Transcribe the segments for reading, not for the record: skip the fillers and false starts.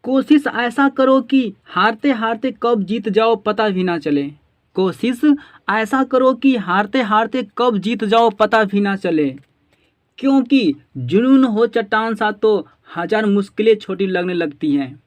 कोशिश ऐसा करो कि हारते हारते कब जीत जाओ पता भी ना चले। कोशिश ऐसा करो कि हारते हारते कब जीत जाओ पता भी ना चले। क्योंकि जुनून हो चट्टान सा तो हजार मुश्किलें छोटी लगने लगती हैं।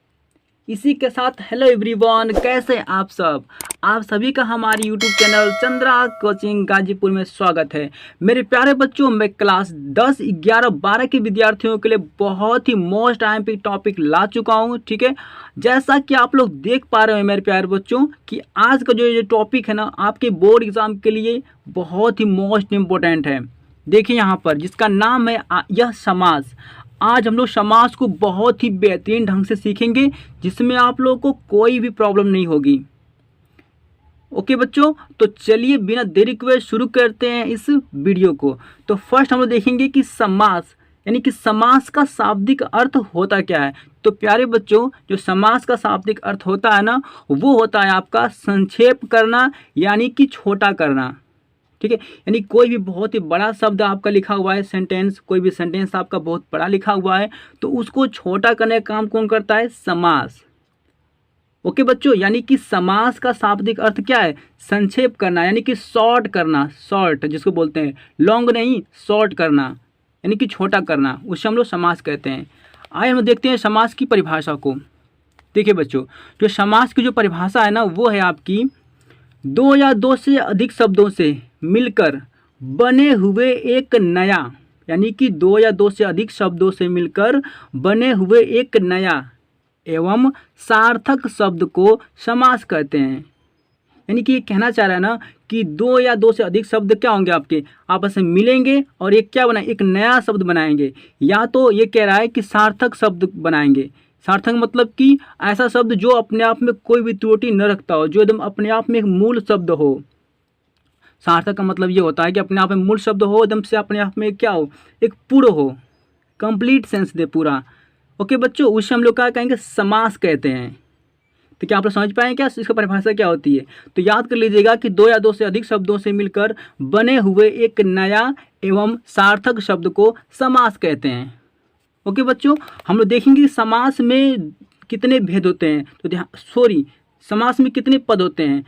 इसी के साथ हेलो एवरीवन, कैसे आप सभी का हमारे YouTube channel Chandra coaching Ghazipur में स्वागत है। मेरे प्यारे बच्चों, मैं क्लास 10, 11, 12 के विद्यार्थियों के लिए बहुत ही मोस्ट टाइम टॉपिक ला चुका हूं। ठीक है, जैसा कि आप लोग देख पा रहे हैं मेरे प्यारे बच्चों कि आज का जो टॉपिक है ना, आपके बोर्ड एग्जाम के लिए बहुत ही मोस्ट इम्पोर्टेंट है। देखिए यहाँ पर जिसका नाम है यह समास। आज हम लोग समास को बहुत ही बेहतरीन ढंग से सीखेंगे, जिसमें आप लोगों को कोई भी प्रॉब्लम नहीं होगी। ओके बच्चों, तो चलिए बिना देरी के शुरू करते हैं इस वीडियो को। तो फर्स्ट हम लोग देखेंगे कि समास यानी कि समास का शाब्दिक अर्थ होता क्या है। तो प्यारे बच्चों, जो समास का शाब्दिक अर्थ होता है ना, वो होता है आपका संक्षेप करना यानी कि छोटा करना। ठीक है, यानी कोई भी बहुत ही बड़ा शब्द आपका लिखा हुआ है, सेंटेंस, कोई भी सेंटेंस आपका बहुत बड़ा लिखा हुआ है, तो उसको छोटा करने का काम कौन करता है? समास। ओके बच्चों, यानी कि समास का शाब्दिक अर्थ क्या है? संक्षेप करना यानी कि शॉर्ट करना, शॉर्ट जिसको बोलते हैं, लॉन्ग नहीं, शॉर्ट करना यानी कि छोटा करना, उसे हम लोग समास कहते हैं। आइए हम देखते हैं समास की परिभाषा को। देखिए बच्चों, जो समास की जो परिभाषा है ना, वो है आपकी दो या दो से अधिक शब्दों से मिलकर बने हुए एक नया, यानी कि दो या दो से अधिक शब्दों से मिलकर बने हुए एक नया एवं सार्थक शब्द को समास कहते हैं। यानी कि ये कहना चाह रहा है ना कि दो या दो से अधिक शब्द क्या होंगे, आपके आपस में मिलेंगे और एक क्या बनाए, एक नया शब्द बनाएंगे। या तो ये कह रहा है कि सार्थक शब्द बनाएंगे। सार्थक मतलब कि ऐसा शब्द जो अपने आप में कोई भी त्रुटि न रखता हो, जो एकदम अपने आप में एक मूल शब्द हो। सार्थक का मतलब ये होता है कि अपने आप में मूल शब्द हो, एकदम से अपने आप में क्या हो, एक पूर्ण हो, कंप्लीट सेंस दे पूरा। ओके बच्चों, उसे हम लोग क्या कहेंगे? समास कहते हैं। तो क्या आप लोग समझ पाएंगे क्या इसका परिभाषा क्या होती है? तो याद कर लीजिएगा कि दो या दो से अधिक शब्दों से मिलकर बने हुए एक नया एवं सार्थक शब्द को समास कहते हैं। ओके बच्चों, हम लोग देखेंगे कि समास में कितने भेद होते हैं। तो समास में कितने पद होते हैं।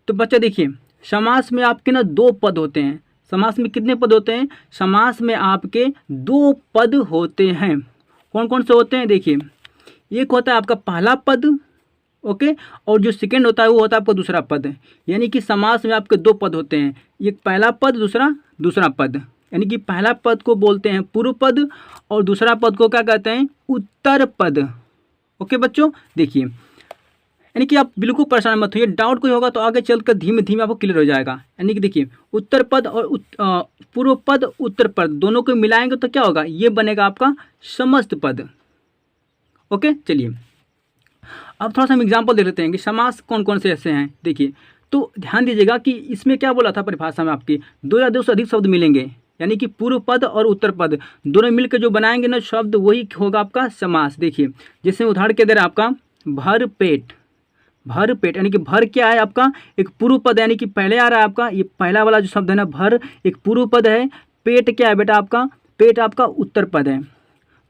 तो बच्चा देखिए, समास में आपके ना दो पद होते हैं। समास में कितने पद होते हैं? समास में आपके दो पद होते हैं। कौन कौन से होते हैं? देखिए, एक होता है आपका पहला पद, ओके, और जो सेकंड होता है वो होता है आपका दूसरा पद। यानी कि समास में आपके दो पद होते हैं, एक पहला पद, दूसरा पद। यानी कि पहला पद को बोलते हैं पूर्व पद और दूसरा पद को क्या कहते हैं? उत्तर पद। ओके बच्चों, देखिए, यानी कि आप बिल्कुल परेशान मत होइए, डाउट कोई होगा तो आगे चलकर धीमे धीमे आपको क्लियर हो जाएगा। यानी कि देखिए, उत्तर पद और पूर्व पद, उत्तर पद दोनों को मिलाएंगे तो क्या होगा? ये बनेगा आपका समस्त पद। ओके, चलिए अब थोड़ा सा हम एग्जाम्पल दे लेते हैं कि समास कौन कौन से ऐसे हैं। देखिए, तो ध्यान दीजिएगा कि इसमें क्या बोला था परिभाषा में, आपकी दो या दो से अधिक शब्द मिलेंगे, यानी कि पूर्व पद और उत्तर पद दोनों मिलकर जो बनाएंगे ना शब्द, वही होगा आपका समास। देखिए, जैसे उदाहरण के अंदर आपका भर पेट, भर पेट यानी कि भर क्या है आपका? एक पूर्व पद, यानी कि पहले आ रहा है आपका ये पहला वाला जो शब्द है ना, भर एक पूर्व पद है। पेट क्या है बेटा आपका? पेट आपका उत्तर पद है।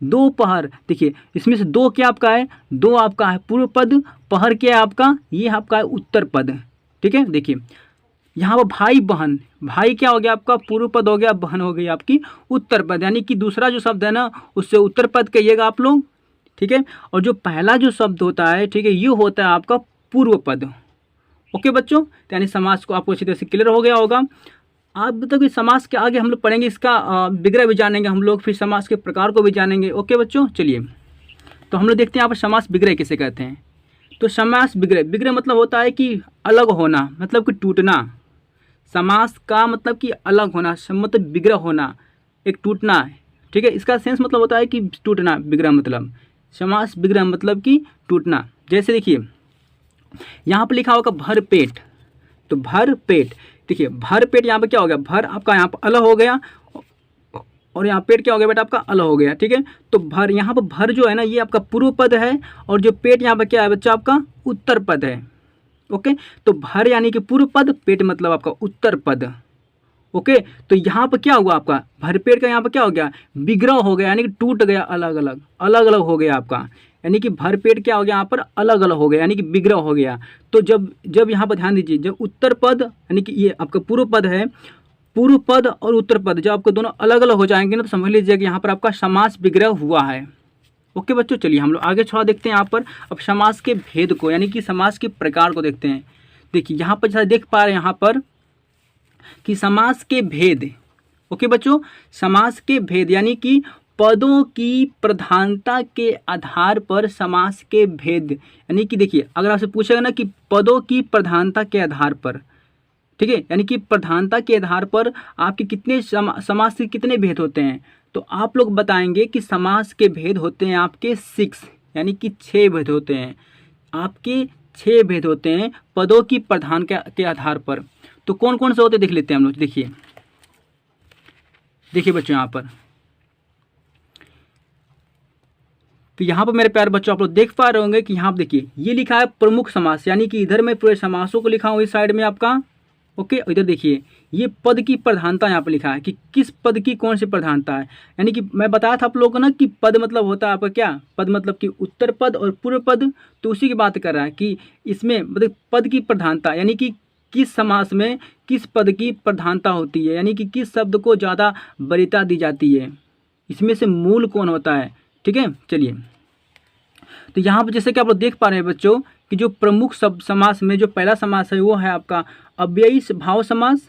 दोपहर, देखिए इसमें से दो क्या आपका है? दो आपका है पूर्व पद, पहर क्या है आपका? ये आपका है उत्तर पद। ठीक है, देखिए यहाँ पर भाई बहन, भाई क्या हो गया आपका? पूर्व पद हो गया, बहन हो गई आपकी उत्तर पद। यानी कि दूसरा जो शब्द है ना, उससे उत्तर पद कहिएगा आप लोग। ठीक है, और जो पहला जो शब्द होता है, ठीक है, ये होता है आपका पूर्व पद। ओके बच्चों, यानी समास को आपको अच्छी तरह से क्लियर हो गया होगा। आप तक समास के आगे हम लोग पढ़ेंगे, इसका विग्रह भी जानेंगे हम लोग, फिर समास के प्रकार को भी जानेंगे। ओके बच्चों, चलिए तो हम लोग देखते हैं यहाँ पर समास विग्रह किसे कहते हैं। तो समास विग्रह, विग्रह मतलब होता है कि अलग होना, मतलब कि टूटना। समास का मतलब कि अलग होना, मतलब विग्रह होना, एक टूटना है। ठीक है, इसका सेंस मतलब होता है कि टूटना। विग्रह मतलब, समास विग्रह मतलब कि टूटना। जैसे देखिए यहाँ पर लिखा होगा भर पेट, तो भर पेट, देखिए भर पेट यहाँ पे क्या हो गया? भर आपका यहाँ पर अलग हो गया और यहाँ पेट क्या हो गया बेटा आपका? अलग हो गया। ठीक है, तो भर यहाँ पर भर जो है ना, ये आपका पूर्व पद है, और जो पेट यहाँ पर क्या है बच्चा? आपका उत्तर पद है। ओके, तो भर यानी कि पूर्व पद, पेट मतलब आपका उत्तर पद। ओके, तो यहाँ पर क्या हुआ आपका भरपेट का, यहाँ पर क्या हो गया विग्रह हो गया, यानी कि टूट गया, अलग अलग हो गया आपका, यानी कि भरपेट क्या हो गया यहाँ पर अलग अलग हो गया, यानी कि विग्रह हो गया। तो जब यहाँ पर ध्यान दीजिए, जब उत्तर पद यानी कि ये आपका पूर्व पद है, पूर्व पद और उत्तर पद जब आपको दोनों अलग अलग हो जाएंगे ना, तो समझ लीजिए कि यहाँ पर आपका समास विग्रह हुआ है। ओके बच्चों, चलिए हम लोग आगे थोड़ा देखते हैं यहाँ पर अब समास के भेद को, यानी कि समास के प्रकार को देखते हैं। देखिए यहाँ पर जैसा देख पा रहे हैं यहाँ पर कि समास के भेद। ओके बच्चों, समास के भेद यानी कि पदों की प्रधानता के आधार पर समास के भेद, यानी कि देखिए अगर आपसे पूछेगा ना कि पदों की प्रधानता के आधार पर, ठीक है, यानी कि प्रधानता के आधार पर आपके कितने समास के कितने भेद होते हैं, तो आप लोग बताएंगे कि समास के भेद होते हैं आपके 6, यानी कि 6 भेद होते हैं आपके, 6 भेद होते हैं पदों की प्रधान के आधार पर। तो कौन कौन से होते देख लेते हैं हम लोग। देखिए बच्चों यहाँ पर, तो यहाँ पर मेरे प्यारे बच्चों आप लोग देख पा रहे होंगे कि यहाँ पर देखिए ये लिखा है प्रमुख समास, यानी कि इधर मैं पूरे समासों को लिखा हूँ इस साइड में आपका। ओके, इधर देखिए ये पद की प्रधानता यहाँ पर लिखा है कि किस पद की कौन सी प्रधानता है, यानी कि मैं बताया था आप लोगों को ना कि पद मतलब होता है आपका क्या, पद मतलब कि उत्तर पद और पूर्व पद, तो उसी की बात कर रहा है कि इसमें मतलब पद की प्रधानता, यानी कि किस समास में किस पद की प्रधानता होती है, यानी कि किस शब्द को ज़्यादा वरीयता दी जाती है, इसमें से मूल कौन होता है। ठीक है, चलिए तो यहाँ पर जैसे कि आप लोग देख पा रहे हैं बच्चों कि जो प्रमुख शब्द समास में जो पहला समास है वो है आपका अव्ययी भाव समास।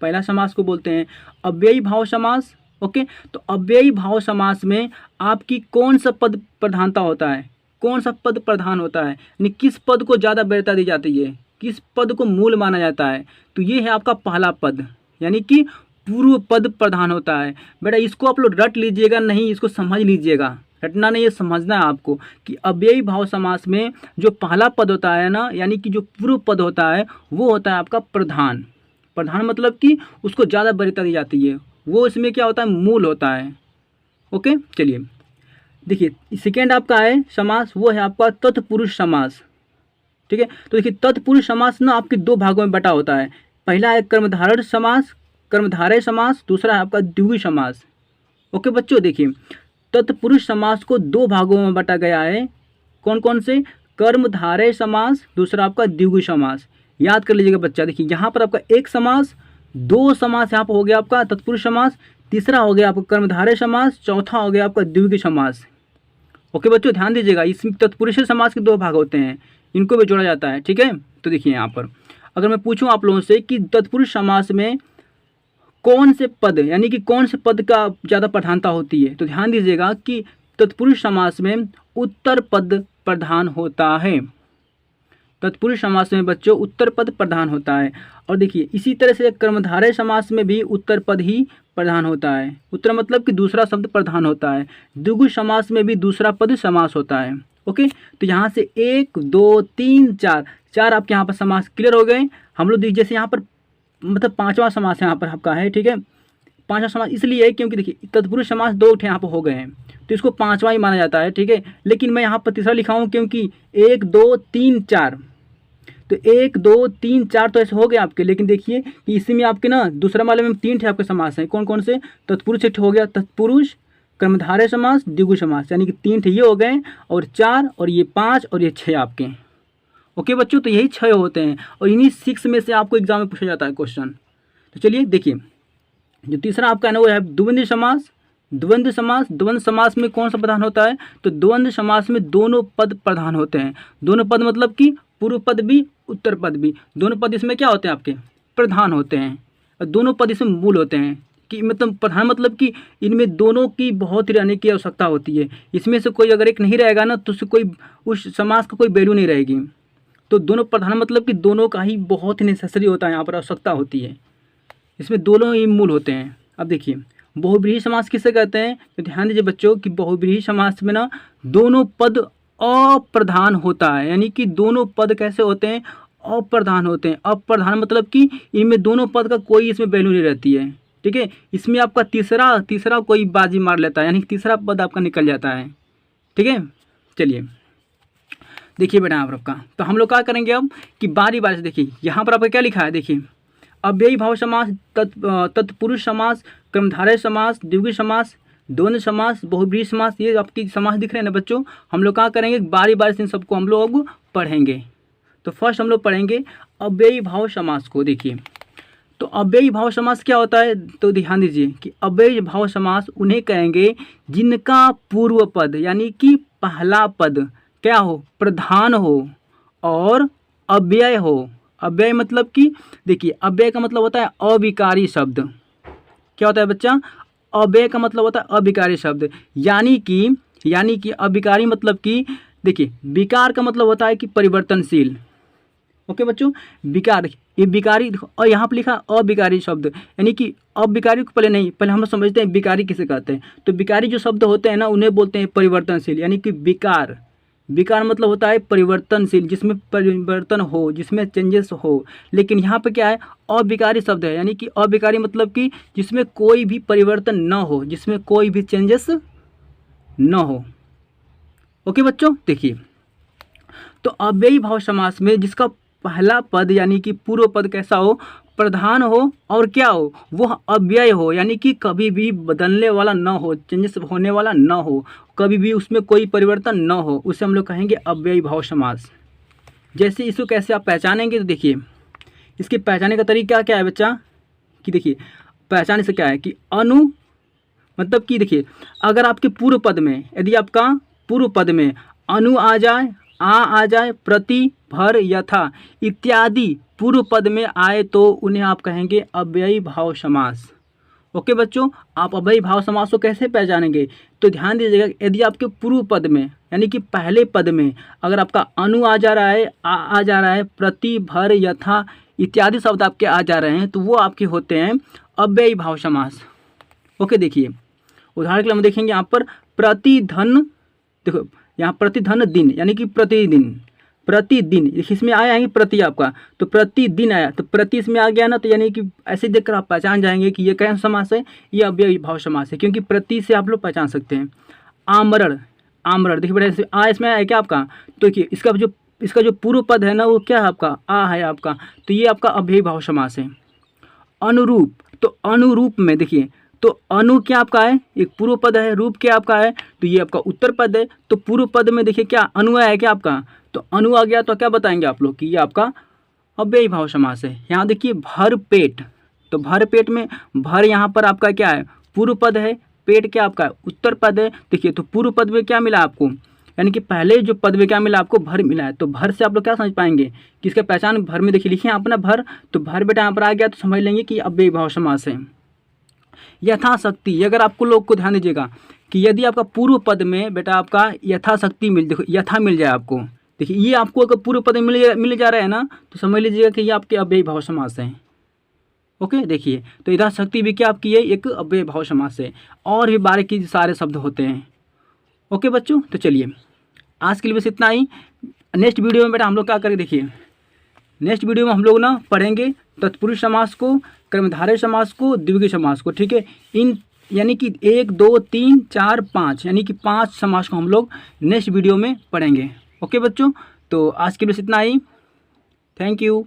पहला समास को बोलते हैं अव्ययी भाव समास। ओके, तो अव्ययी भाव समास में आपकी कौन सा पद प्रधानता होता है, कौन सा पद प्रधान होता है, यानी किस पद को ज़्यादा वरीयता दी जाती है, किस पद को मूल माना जाता है, तो ये है आपका पहला पद, यानी कि पूर्व पद प्रधान होता है। बेटा इसको आप लोग रट लीजिएगा नहीं, इसको समझ लीजिएगा, रटना नहीं, ये समझना है आपको कि अव्ययी भाव समास में जो पहला पद होता है ना, यानी कि जो पूर्व पद होता है वो होता है आपका प्रधान। प्रधान मतलब कि उसको ज़्यादा वरीयता दी जाती है, वो इसमें क्या होता है मूल होता है। ओके, चलिए देखिए सेकेंड आपका है समास, वो है आपका तत्पुरुष समास। ठीक है, तो देखिए तत्पुरुष समास ना आपके 2 भागों में बटा होता है। पहला है कर्मधारय समास, कर्मधारय समास, दूसरा है आपका द्विगु समास। ओके बच्चों, देखिए तत्पुरुष समास को 2 भागों में बांटा गया है। कौन कौन से, कर्मधारय समास, दूसरा आपका द्विगु समास। याद कर लीजिएगा बच्चा, देखिए यहाँ पर आपका एक समास, 2 समास यहाँ पर हो गया आपका तत्पुरुष समास, तीसरा हो गया आपका कर्मधारय समास, चौथा हो गया आपका द्विगु समास। ओके बच्चों ध्यान दीजिएगा, इसमें तत्पुरुष समास के 2 भाग होते हैं, इनको भी जोड़ा जाता है। ठीक है, तो देखिए यहाँ पर अगर मैं पूछूं आप लोगों से कि तत्पुरुष समास में कौन से पद, यानी कि कौन से पद का ज़्यादा प्रधानता होती है, तो ध्यान दीजिएगा कि तत्पुरुष समास में उत्तर पद प्रधान होता है। तत्पुरुष समास में बच्चों उत्तर पद प्रधान होता है। और देखिए इसी तरह से कर्मधारय समास में भी उत्तर पद ही प्रधान होता है। उत्तर मतलब कि दूसरा शब्द प्रधान होता है। द्विगु समास में भी दूसरा पद समास होता है। ओके, तो यहाँ से 1 2 3 4 आपके यहाँ पर समास क्लियर हो गए। हम लोग जैसे यहाँ पर मतलब 5वां समास यहाँ पर आपका है। ठीक है, 5वां समास इसलिए है क्योंकि देखिए तत्पुरुष समास 2 यहाँ पर हो गए हैं, तो इसको 5वां ही माना जाता है। ठीक है, लेकिन मैं यहाँ पर तीसरा लिखा हूँ क्योंकि 1 2 3 4, तो 1 2 3 4 तो ऐसे हो गए आपके। लेकिन देखिए कि इसी में आपके ना दूसरा वाले में 3 थे आपके समास हैं। कौन कौन से, तत्पुरुष एक हो गया, तत्पुरुष, कर्मधारय समास, द्विगु समास, यानी कि 3 थे ये हो गए, और 4 और ये 5 और ये 6 आपके। ओके बच्चों, तो यही 6 होते हैं और इन्हीं 6 में से आपको एग्जाम में पूछा जाता है क्वेश्चन। तो चलिए देखिए जो तीसरा आपका है ना वो है द्वंद्व समास। द्वंद्व समास, द्वंद्व समास में कौन सा प्रधान होता है, तो द्वंद्व समास में दोनों पद प्रधान होते हैं। दोनों पद मतलब कि पूर्व पद भी उत्तर पद भी, दोनों पद इसमें क्या होते हैं आपके प्रधान होते हैं, और दोनों पद इसमें मूल होते हैं। कि मतलब प्रधान मतलब कि इनमें दोनों की बहुत ही रहने की आवश्यकता होती है। इसमें से कोई अगर एक नहीं रहेगा ना तो उससे कोई उस समास का कोई वैल्यू नहीं रहेगी। तो दोनों प्रधान मतलब कि दोनों का ही बहुत ही नेसेसरी होता है, यहाँ पर आवश्यकता होती है, इसमें दोनों ही मूल होते हैं। अब देखिए बहुव्रीहि समास किसे कहते हैं, तो ध्यान दीजिए बच्चों कि बहुव्रीहि समास में ना दोनों पद अप्रधान होता है, यानी कि दोनों पद कैसे होते हैं, अप्रधान होते हैं। अप्रधान मतलब कि इनमें दोनों पद का कोई इसमें वैल्यू नहीं रहती है। ठीक है, इसमें आपका तीसरा कोई बाजी मार लेता है, यानी कि तीसरा पद आपका निकल जाता है। ठीक है, चलिए देखिए बेटा आप लोग का, तो हम लोग क्या करेंगे अब कि बारी बारी से देखिए यहाँ पर आपका क्या लिखा है। देखिए अव्ययी भाव समास, तत्पुरुष समास, कर्मधारय समास, द्विगु समास, द्वंद्व समास, बहुब्रीहि समास, ये आपकी समास दिख रहे हैं ना बच्चों। हम लोग क्या करेंगे, बारी बारी से इन सबको हम लोग पढ़ेंगे। तो फर्स्ट हम लोग पढ़ेंगे अव्ययी भाव समास को। देखिए तो अव्ययी भाव समास क्या होता है, तो ध्यान दीजिए कि अव्ययी भाव समास उन्हें कहेंगे जिनका पूर्व पद यानी कि पहला पद क्या हो, प्रधान हो और अव्यय हो। अव्यय मतलब कि देखिए अव्यय का मतलब होता है अविकारी शब्द। क्या होता है बच्चा, अव्यय का मतलब होता है अविकारी शब्द, यानी कि अविकारी मतलब कि देखिए विकार का मतलब होता है कि परिवर्तनशील। ओके बच्चों, विकार, ये विकारी और यहाँ पर लिखा अविकारी शब्द, यानी कि अविकारी को पहले हम लोग समझते हैं विकारी किसे कहते हैं। तो विकारी जो शब्द होते हैं ना उन्हें बोलते हैं परिवर्तनशील, यानी कि विकार मतलब होता है परिवर्तनशील, जिसमें परिवर्तन हो, जिसमें चेंजेस हो। लेकिन यहाँ पे क्या है, अविकारी शब्द है, यानी कि अविकारी मतलब कि जिसमें कोई भी परिवर्तन न हो, जिसमें कोई भी चेंजेस न हो। ओके बच्चों, देखिए तो अव्ययी भाव समास में जिसका पहला पद यानी कि पूर्व पद कैसा हो, प्रधान हो और क्या हो, वह अव्यय हो, यानी कि कभी भी बदलने वाला न हो, चेंजेस होने वाला न हो, कभी भी उसमें कोई परिवर्तन न हो, उसे हम लोग कहेंगे अव्ययी भाव समास। जैसे इसको कैसे आप पहचानेंगे, तो देखिए इसके पहचाने का तरीका क्या है बच्चा, कि देखिए पहचाने से क्या है कि अनु मतलब कि देखिए अगर आपके पूर्व पद में, यदि आपका पूर्व पद में अनु आ जाए, प्रति, भर, यथा इत्यादि पूर्व पद में आए तो उन्हें आप कहेंगे अव्ययी भाव समास। ओके बच्चों, आप अव्ययी भाव समास को कैसे पहचानेंगे, तो ध्यान दीजिएगा, यदि आपके पूर्व पद में यानी कि पहले पद में अगर आपका अनु आ जा रहा है, आ जा रहा है, प्रति, भर, यथा इत्यादि शब्द आपके आ जा रहे हैं, तो वो आपके होते हैं अव्ययी भाव समास। ओके, देखिए उदाहरण के लिए हम देखेंगे यहाँ पर प्रतिधन, देखो यहाँ प्रतिधन दिन यानी कि प्रतिदिन इसमें आएंगे प्रति आपका, तो प्रतिदिन आया तो प्रति इसमें आ गया ना, तो यानी कि ऐसे देखकर आप पहचान जाएंगे कि ये कैसा समास है, ये अव्ययी भाव समास है, क्योंकि प्रति से आप लोग पहचान सकते हैं। आमरण देखिए बड़े आ इसमें आया क्या आपका, तो देखिए इसका जो पूर्व पद है ना वो क्या है आपका, आ है आपका, तो ये आपका अव्ययी भाव समास है। अनुरूप, तो अनुरूप में देखिए तो अनु क्या आपका है, एक पूर्व पद है, रूप क्या आपका है, तो ये आपका उत्तर पद है। तो पूर्व पद में देखिए क्या अनु है क्या आपका, तो अनु आ गया, तो क्या बताएंगे आप लोग कि ये आपका अव्ययी भाव समास है। यहाँ देखिए भर पेट, तो भर पेट में भर यहाँ पर आपका क्या है, पूर्व पद है, पेट क्या आपका उत्तर पद है। देखिए तो पूर्व पद में क्या मिला आपको, यानी कि पहले जो पद में क्या मिला आपको, भर मिला है, तो भर से आप लोग क्या समझ पाएंगे कि इसका पहचान भर में देखिए लिखिए अपना भर, तो भर बेटा यहाँ पर आ गया, तो समझ लेंगे कि अव्ययी भाव समास है। यथाशक्ति, अगर आपको लोग को ध्यान दीजिएगा कि यदि आपका पूर्व पद में बेटा आपका यथाशक्ति देखो यथा मिल जाए आपको, देखिए ये आपको अगर पूर्व पद में मिल जा रहा है ना, तो समझ लीजिएगा कि ये आपके अव्ययी भाव समास है। ओके, देखिए तो यथाशक्ति भी क्या आपकी है, एक अव्ययी भाव समास है, और भी बारीकी सारे शब्द होते हैं। ओके बच्चों, तो चलिए आज के लिए बस इतना ही। नेक्स्ट वीडियो में बेटा हम लोग क्या करेंगे, देखिए नेक्स्ट वीडियो में हम लोग ना पढ़ेंगे तत्पुरुष समास को, कर्मधारय समास को, द्विगु समास को। ठीक है, इन यानी कि 1 2 3 4 5 यानी कि 5 समास को हम लोग नेक्स्ट वीडियो में पढ़ेंगे। ओके बच्चों, तो आज के लिए बस इतना ही। Thank you.